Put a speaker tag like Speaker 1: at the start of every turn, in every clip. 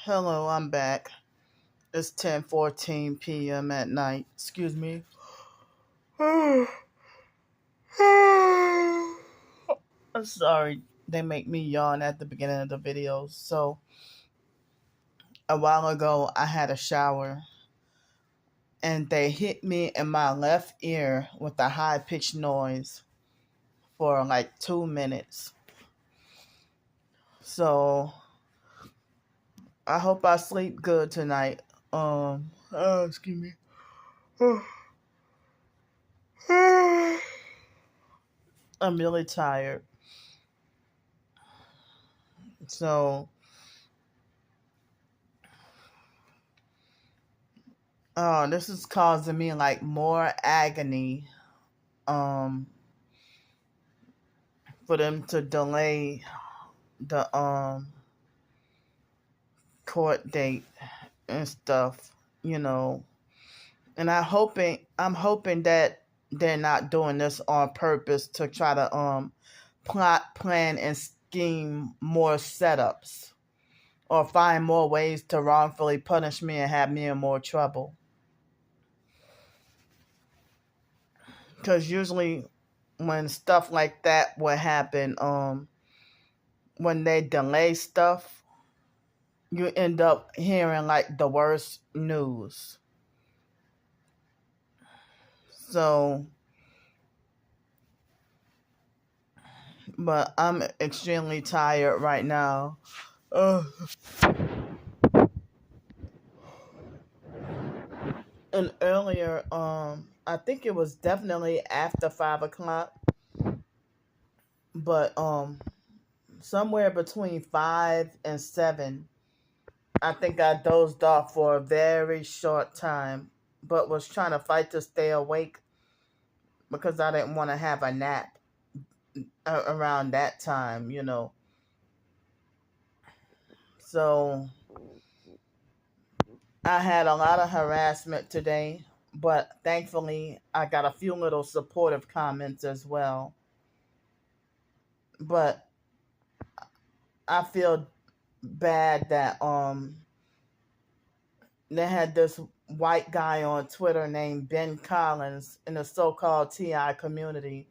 Speaker 1: Hello, I'm back. It's 10:14 p.m. at night. Excuse me. I'm sorry. They make me yawn at the beginning of the videos. So, a while ago, I had a shower and they hit me in my left ear with a high-pitched noise for like 2 minutes. So, I hope I sleep good tonight. Excuse me. I'm really tired. So, this is causing me like more agony. Um, for them to delay the court date and stuff, you know. And I'm hoping that they're not doing this on purpose to try to plot, plan, and scheme more setups or find more ways to wrongfully punish me and have me in more trouble. Because usually when stuff like that would happen, when they delay stuff, you end up hearing like the worst news. So, but I'm extremely tired right now. Uh, and earlier, I think it was definitely after 5 o'clock, but somewhere between 5 and 7, I think I dozed off for a very short time, but was trying to fight to stay awake because I didn't want to have a nap around that time, you know. So I had a lot of harassment today, but thankfully I got a few little supportive comments as well. But I feel bad that they had this white guy on Twitter named Ben Collins in the so-called TI community,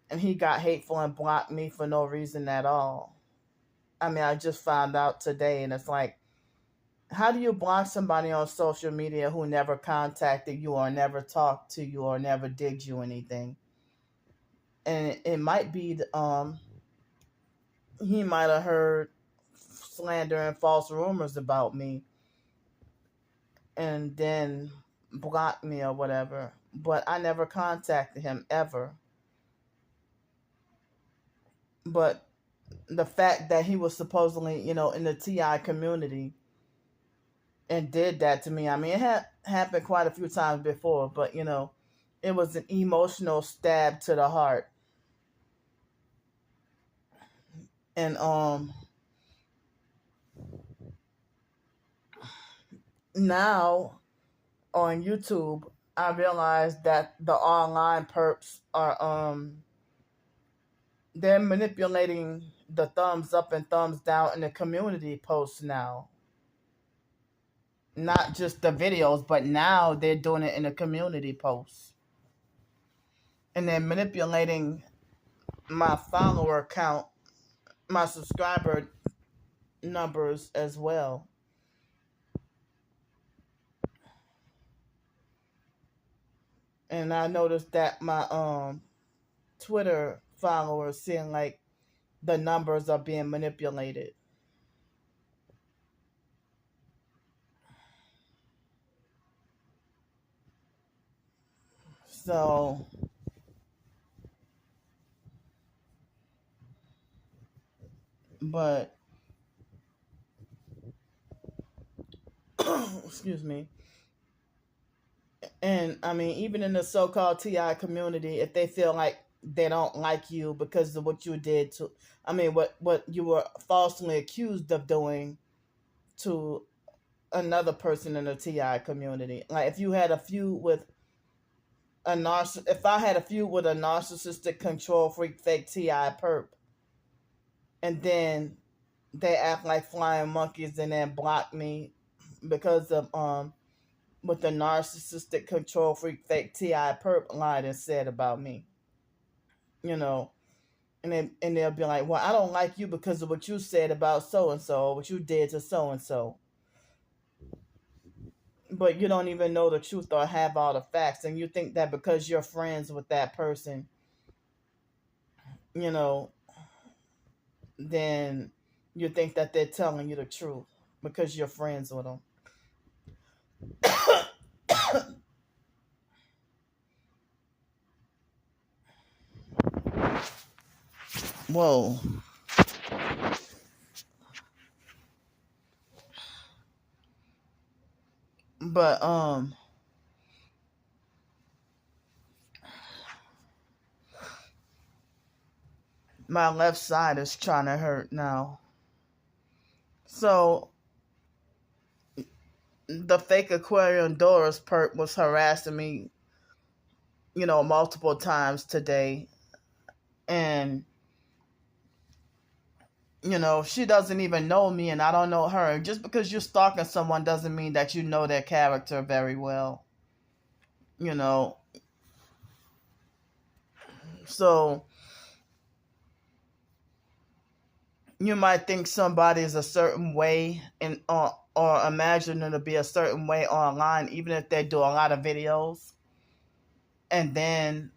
Speaker 1: and he got hateful and blocked me for no reason at all. I mean, I just found out today, and it's like, how do you block somebody on social media who never contacted you or never talked to you or never did you anything? And it might be he might have heard slander and false rumors about me and then blocked me or whatever. But I never contacted him ever. But the fact that he was supposedly, in the TI community and did that to me, I mean, it had happened quite a few times before, but, it was an emotional stab to the heart. And now on YouTube, I realized that the online perps are they're manipulating the thumbs up and thumbs down in the community posts now. Not just the videos, but now they're doing it in the community posts. And they're manipulating my follower count, my subscriber numbers as well. And I noticed that my Twitter followers seeing like the numbers are being manipulated. So but excuse me. And I mean, even in the so-called TI community, if they feel like they don't like you because of what you did to, I mean, what you were falsely accused of doing to another person in the TI community. Like if you had a feud with if I had a feud with a narcissistic control freak fake TI perp, and then they act like flying monkeys and then block me because of what the narcissistic control freak fake T.I. perp lied and said about me. You know, and they'll be like, well, I don't like you because of what you said about so and so, what you did to so and so. But you don't even know the truth or have all the facts, and you think that because you're friends with that person, you know, then you think that they're telling you the truth because you're friends with them. Whoa. But my left side is trying to hurt now. So the fake Aquarium Doris perp was harassing me, multiple times today. And, she doesn't even know me and I don't know her. Just because you're stalking someone doesn't mean that you know their character very well. So you might think somebody is a certain way or imagine them to be a certain way online, even if they do a lot of videos. And then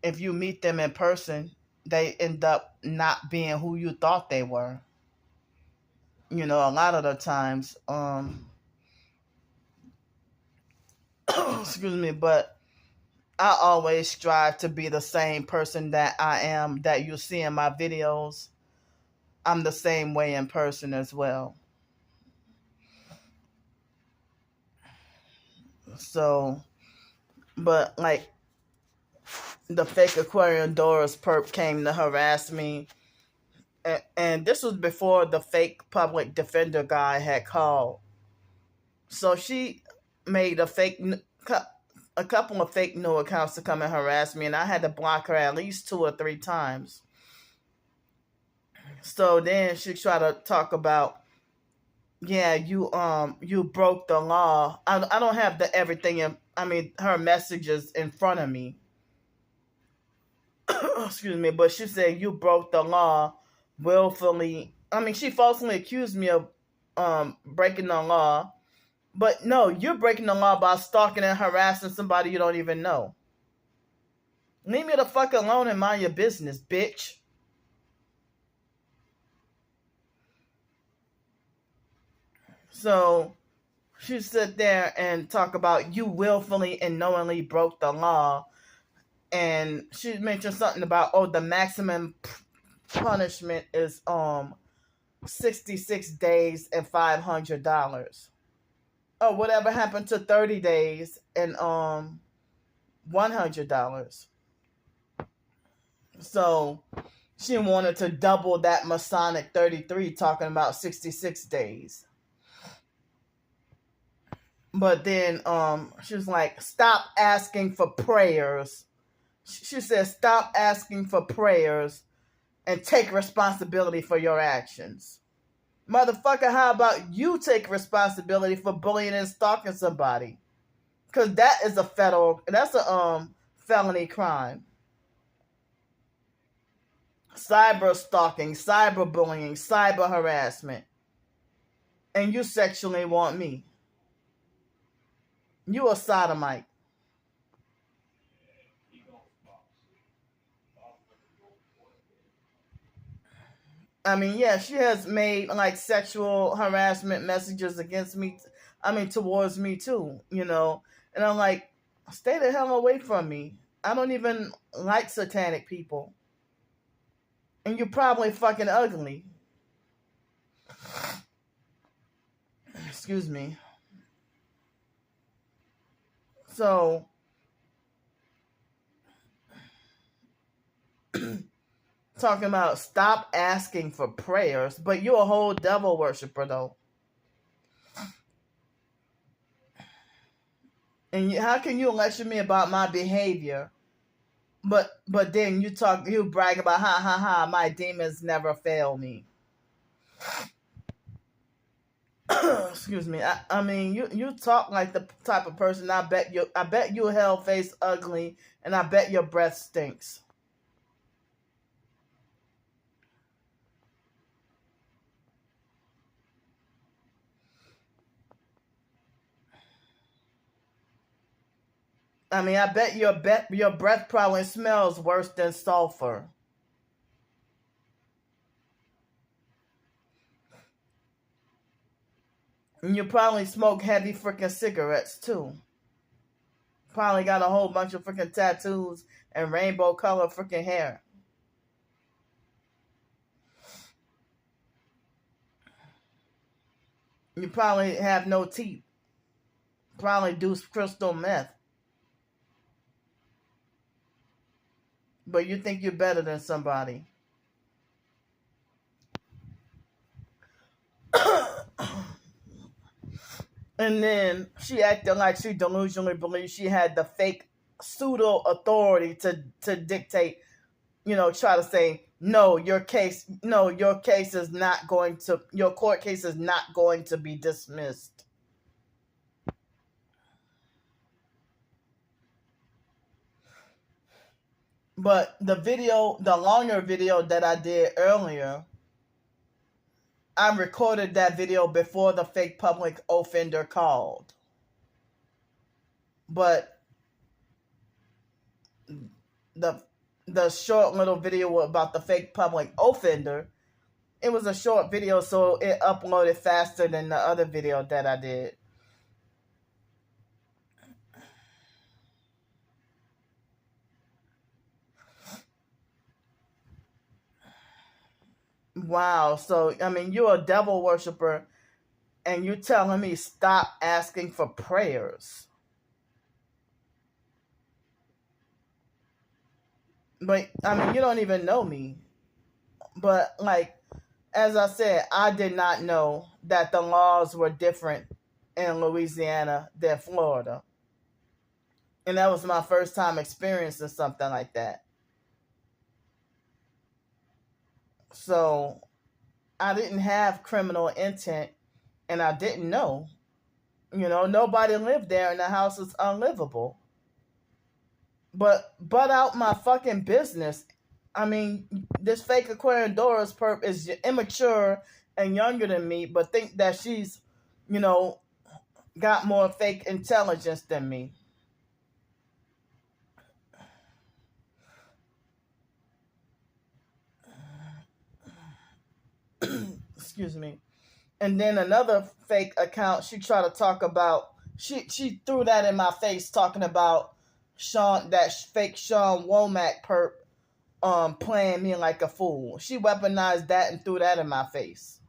Speaker 1: if you meet them in person, they end up not being who you thought they were. A lot of the times, excuse me, but I always strive to be the same person that I am, that you see in my videos. I'm the same way in person as well. So, but like the fake Aquarium Doris perp came to harass me. And this was before the fake public defender guy had called. So she made a couple of fake new accounts to come and harass me, and I had to block her at least 2 or 3 times. So then she tried to talk about, yeah, you broke the law. I don't have her messages in front of me. Excuse me, but she said you broke the law willfully. She falsely accused me of breaking the law. But no, you're breaking the law by stalking and harassing somebody you don't even know. Leave me the fuck alone and mind your business, bitch. So she sit there and talk about you willfully and knowingly broke the law. And she mentioned something about, the maximum punishment is 66 days and $500. Oh, whatever happened to 30 days and $100? So she wanted to double that Masonic 33, talking about 66 days. But then she was like, stop asking for prayers. She said, stop asking for prayers and take responsibility for your actions. Motherfucker, how about you take responsibility for bullying and stalking somebody? Because that's a felony crime. Cyber stalking, cyber bullying, cyber harassment. And you sexually want me. You a sodomite. Yeah, she has made like sexual harassment messages against me. Towards me too, And I'm like, stay the hell away from me. I don't even like satanic people. And you're probably fucking ugly. Excuse me. So, talking about stop asking for prayers, but you're a whole devil worshiper though. And how can you lecture me about my behavior? But then you brag about, ha ha ha, my demons never fail me. Excuse me. I mean, you talk like the type of person. I bet you hell face ugly, and I bet your breath stinks. I mean, I bet your breath probably smells worse than sulfur. And you probably smoke heavy freaking cigarettes too. Probably got a whole bunch of freaking tattoos and rainbow color freaking hair. You probably have no teeth. Probably do crystal meth. But you think you're better than somebody. And then she acted like she delusionally believed she had the fake pseudo authority to dictate, try to say, no, your case is not going to, your court case is not going to be dismissed. But the longer video that I did earlier, I recorded that video before the fake public offender called. But the short little video about the fake public offender, it was a short video, so it uploaded faster than the other video that I did. Wow. So, I mean, you're a devil worshiper, and you're telling me stop asking for prayers. But, I mean, you don't even know me. But, like, as I said, I did not know that the laws were different in Louisiana than Florida. And that was my first time experiencing something like that. So, I didn't have criminal intent, and I didn't know. Nobody lived there, and the house is unlivable. But out my fucking business. I mean, this fake Aquarium Doris perp is immature and younger than me, but think that she's, got more fake intelligence than me. Excuse me. And then another fake account, she tried to talk about, she threw that in my face talking about that fake Sean Womack perp playing me like a fool. She weaponized that and threw that in my face.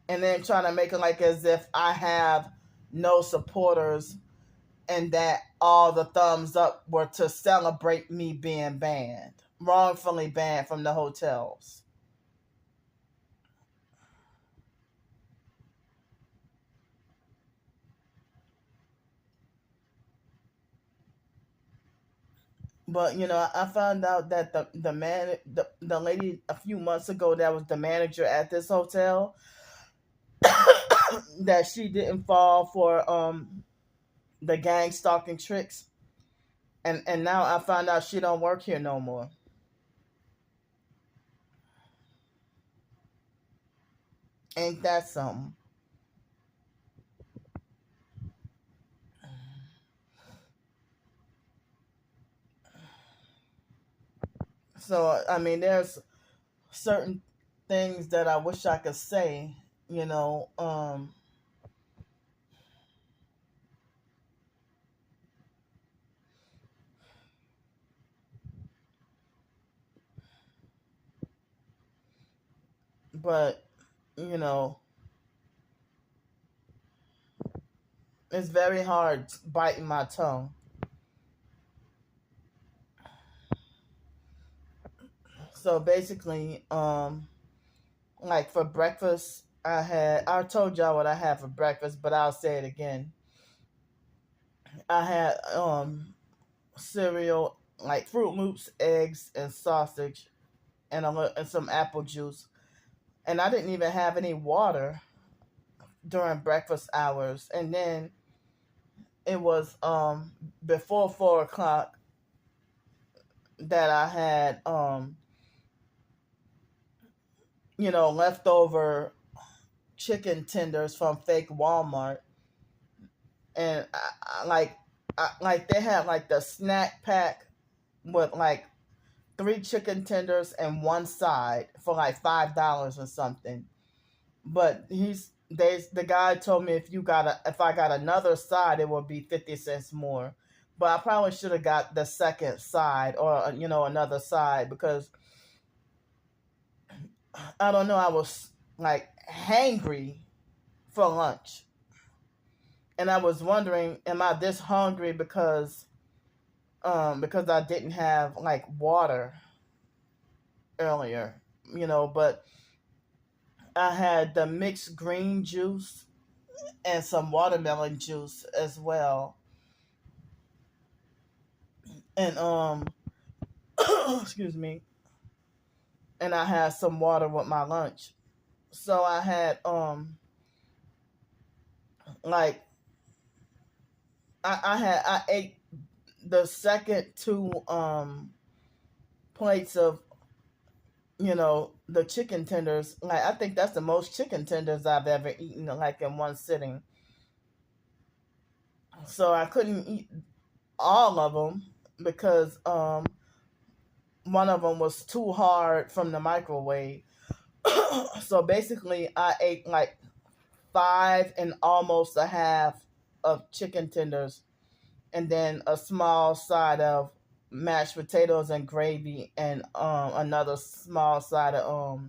Speaker 1: And then trying to make it like as if I have no supporters and that all the thumbs up were to celebrate me being banned, wrongfully banned from the hotels. But I found out that the lady a few months ago that was the manager at this hotel, that she didn't fall for the gang stalking tricks, and now I found out she don't work here no more. Ain't that something? So I mean, there's certain things that I wish I could say, but it's very hard biting my tongue. So basically, like for breakfast, I told y'all what I had for breakfast, but I'll say it again. I had cereal, like Fruit Loops, eggs, and sausage, and some apple juice. and I didn't even have any water during breakfast hours. And then it was before 4 o'clock that I had leftover chicken tenders from fake Walmart, and like they had like the snack pack with like 3 chicken tenders and one side for like $5 or something. But the guy told me if I got another side, it would be 50 cents more. But I probably should have got the second side, or another side, because I don't know, I was like hangry for lunch. And I was wondering, am I this hungry because I didn't have like water earlier, but I had the mixed green juice and some watermelon juice as well. And excuse me. And I had some water with my lunch. So I had like I ate the second two plates of the chicken tenders. Like, I think that's the most chicken tenders I've ever eaten, like in one sitting. So I couldn't eat all of them because one of them was too hard from the microwave. So basically I ate like 5 and almost a half of chicken tenders, and then a small side of mashed potatoes and gravy, and another small side of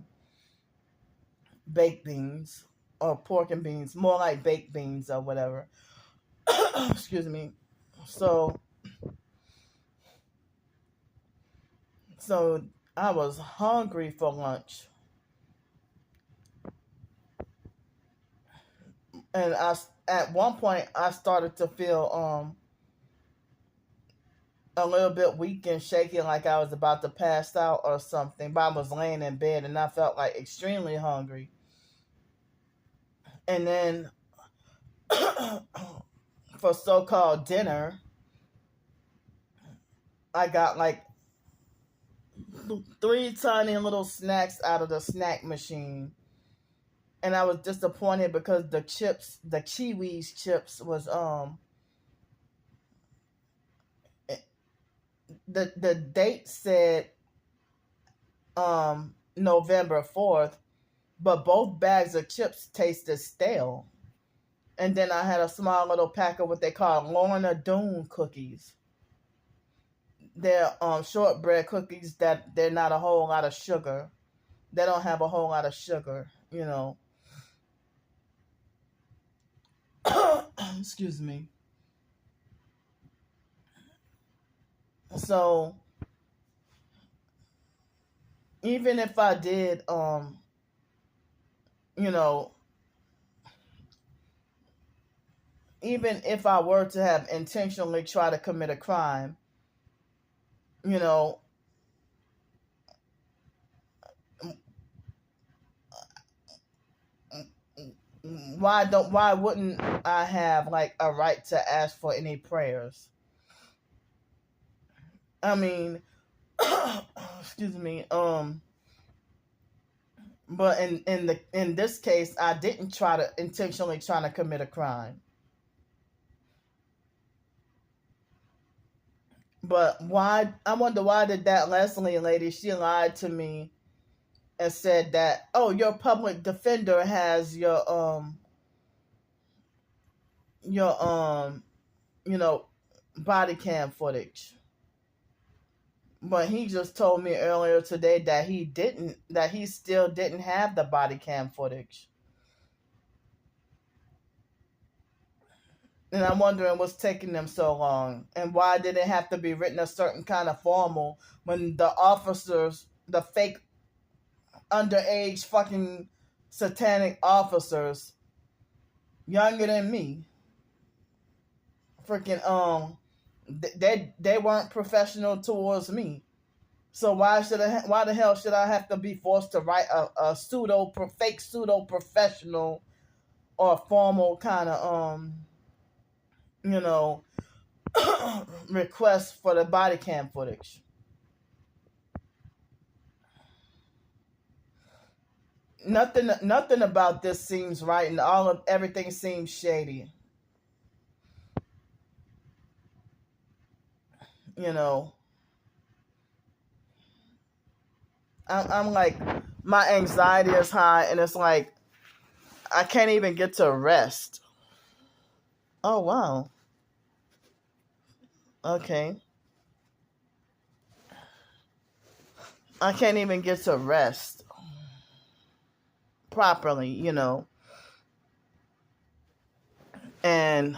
Speaker 1: baked beans, or pork and beans, more like baked beans or whatever. Excuse me. So I was hungry for lunch, and at one point I started to feel a little bit weak and shaky, like I was about to pass out or something. But I was laying in bed and I felt like extremely hungry. And then for so-called dinner, I got like 3 tiny little snacks out of the snack machine. And I was disappointed because the Chewies chips was the date said November 4th, but both bags of chips tasted stale. And then I had a small little pack of what they call Lorna Doone cookies. They're shortbread cookies that they're not a whole lot of sugar. They don't have a whole lot of sugar, Excuse me. So even if I did, even if I were to have intentionally tried to commit a crime, you know, why wouldn't I have like a right to ask for any prayers? I mean, excuse me, but in this case, I didn't intentionally try to commit a crime. But why? I wonder why did that Leslie lady? She lied to me and said that, oh, your public defender has your body cam footage. But he just told me earlier today that he still didn't have the body cam footage. And I'm wondering what's taking them so long. And why did it have to be written a certain kind of formal when the officers, the fake underage fucking satanic officers, younger than me, freaking they weren't professional towards me. So why the hell should I have to be forced to write a fake pseudo professional or formal kind of you know request for the body cam footage? Nothing about this seems right, and everything seems shady. You know, I'm like, my anxiety is high, and it's like I can't even get to rest. Oh wow. Okay. I can't even get to rest properly, and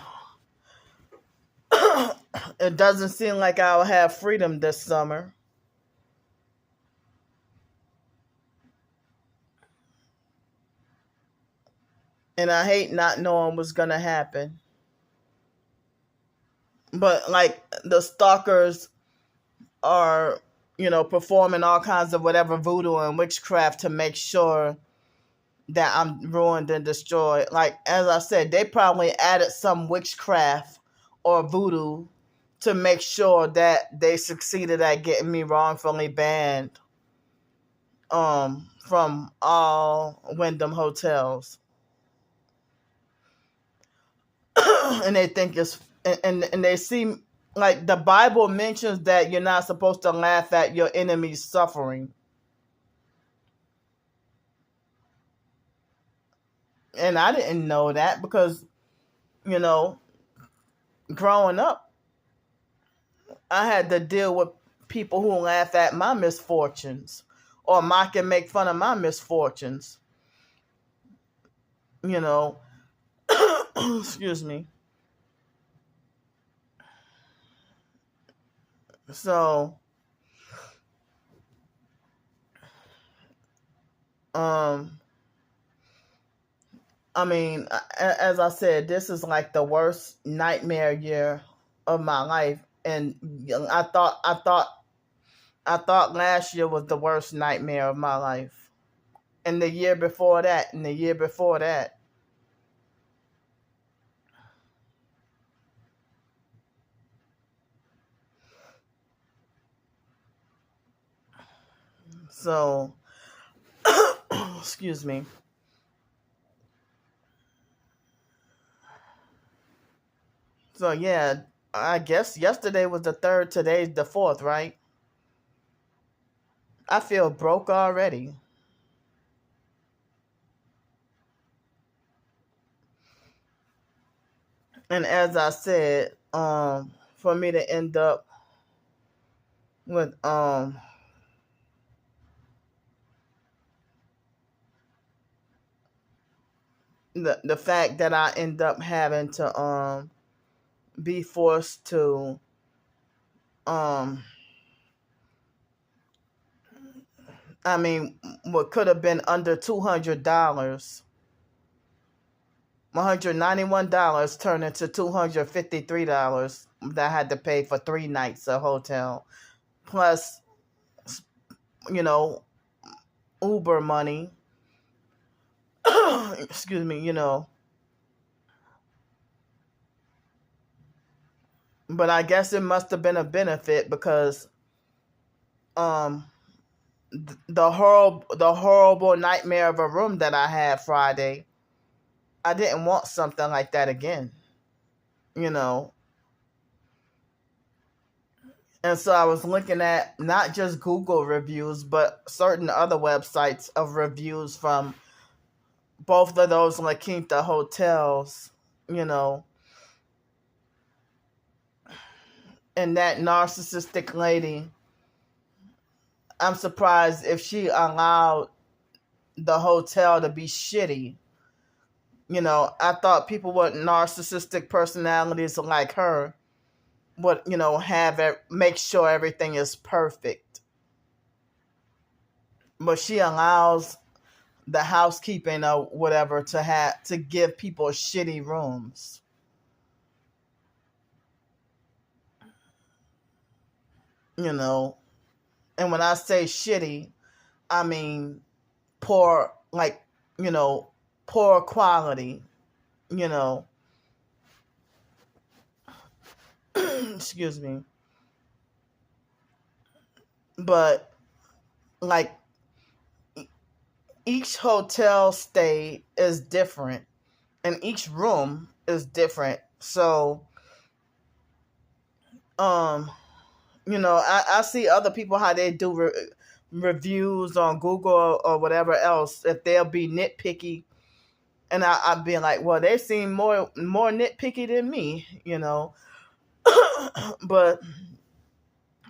Speaker 1: it doesn't seem like I'll have freedom this summer. And I hate not knowing what's gonna happen. But like the stalkers are, performing all kinds of whatever voodoo and witchcraft to make sure that I'm ruined and destroyed. Like, as I said, they probably added some witchcraft or voodoo to make sure that they succeeded at getting me wrongfully banned from all Wyndham hotels. And they think it's and they seem like the Bible mentions that you're not supposed to laugh at your enemy's suffering. And I didn't know that because, you know, growing up, I had to deal with people who laugh at my misfortunes or mock and make fun of my misfortunes. You know, excuse me. So, um, I mean, as I said, this is like the worst nightmare year of my life, and I thought last year was the worst nightmare of my life, and the year before that, and the year before that. So, excuse me. So yeah, I guess yesterday was the third, today's the fourth, right? I feel broke already. And as I said, for me to end up with the fact that I end up having to be forced to um I mean, what could have been under $200, $191 turned into $253 that I had to pay for 3 nights of hotel, plus, you know, Uber money. Excuse me, but I guess it must have been a benefit because um the horrible nightmare of a room that I had Friday, I didn't want something like that again, you know. And so I was looking at not just Google reviews, but certain other websites of reviews from both of those La Quinta hotels, you know. And that narcissistic lady, I'm surprised if she allowed the hotel to be shitty. I thought people with narcissistic personalities like her would, make sure everything is perfect. But she allows the housekeeping or whatever to give people shitty rooms. You know, And when I say shitty, I mean poor, like, poor quality, you know. Excuse me. But, like, each hotel stay is different, and each room is different. So, I see other people how they do reviews on Google or whatever else, if they'll be nitpicky, and I'd be like, well, they seem more nitpicky than me, but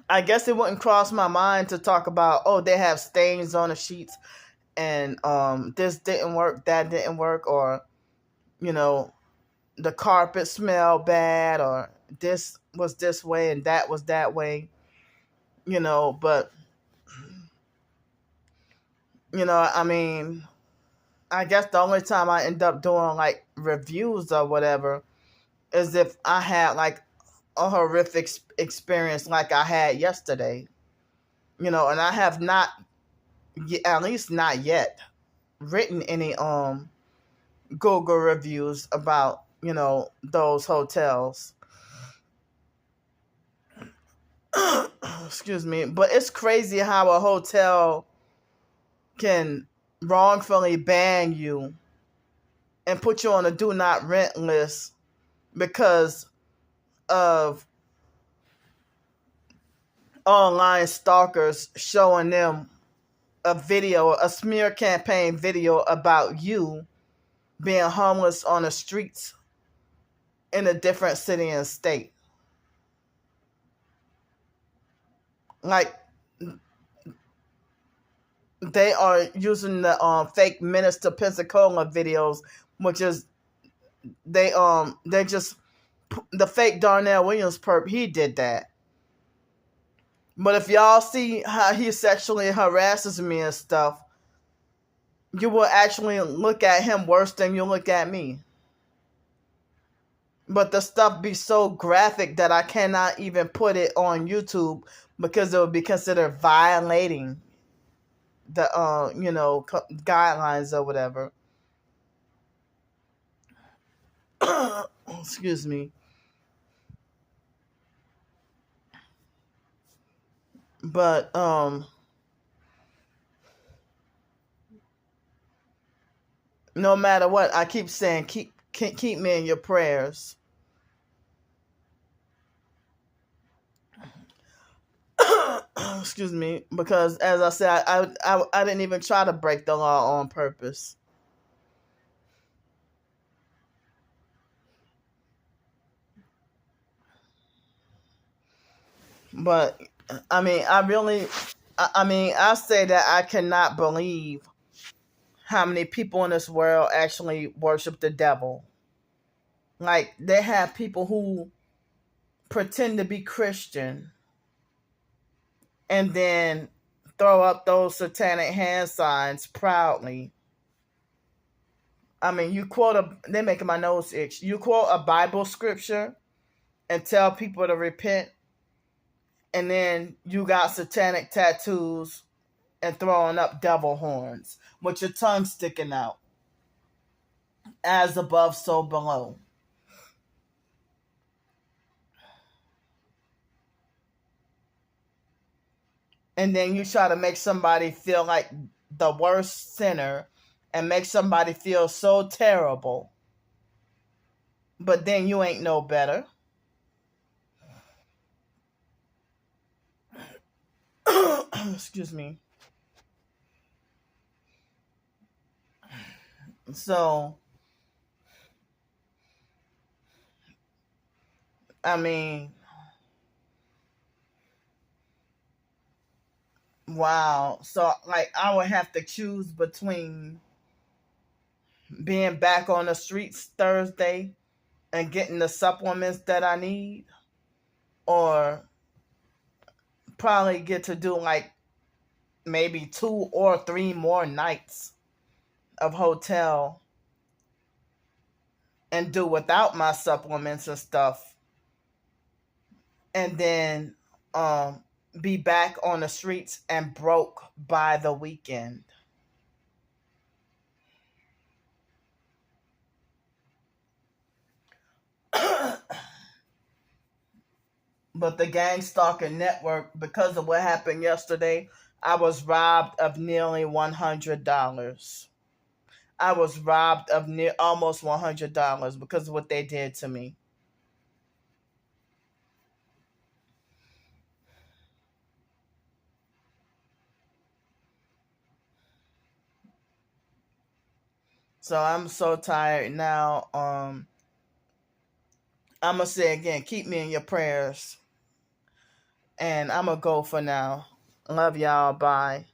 Speaker 1: I guess it wouldn't cross my mind to talk about, oh, they have stains on the sheets, and this didn't work, that didn't work, or the carpet smelled bad, or this was this way and that was that way, but I mean, I guess the only time I end up doing like reviews or whatever is if I had like a horrific experience like I had yesterday, and I have not, at least not yet, written any Google reviews about those hotels. Excuse me, but it's crazy how a hotel can wrongfully ban you and put you on a do not rent list because of online stalkers showing them a smear campaign video about you being homeless on the streets in a different city and state. Like, they are using the fake Minister Pensacola videos, which is they just, the fake Darnell Williams perp, he did that. But if y'all see how he sexually harasses me and stuff, you will actually look at him worse than you look at me. But the stuff be so graphic that I cannot even put it on YouTube because it would be considered violating the guidelines or whatever. Excuse me. But no matter what, I keep saying keep me in your prayers. Excuse me, because as I said, I didn't even try to break the law on purpose. But I mean, I say that I cannot believe how many people in this world actually worship the devil. Like, they have people who pretend to be Christian and then throw up those satanic hand signs proudly. I mean, they're making my nose itch. You quote a Bible scripture and tell people to repent, and then you got satanic tattoos and throwing up devil horns with your tongue sticking out. As above, so below. And then you try to make somebody feel like the worst sinner and make somebody feel so terrible. But then you ain't no better. Excuse me. So, I mean, wow. So, like, I would have to choose between being back on the streets Thursday and getting the supplements that I need, or probably get to do like maybe 2 or 3 more nights of hotel and do without my supplements and stuff, and then be back on the streets and broke by the weekend. But the gang stalking network, because of what happened yesterday, I was robbed of nearly $100. I was robbed of almost $100 because of what they did to me. So I'm so tired now. I'm gonna say again, keep me in your prayers. And I'm gonna go for now. Love y'all. Bye.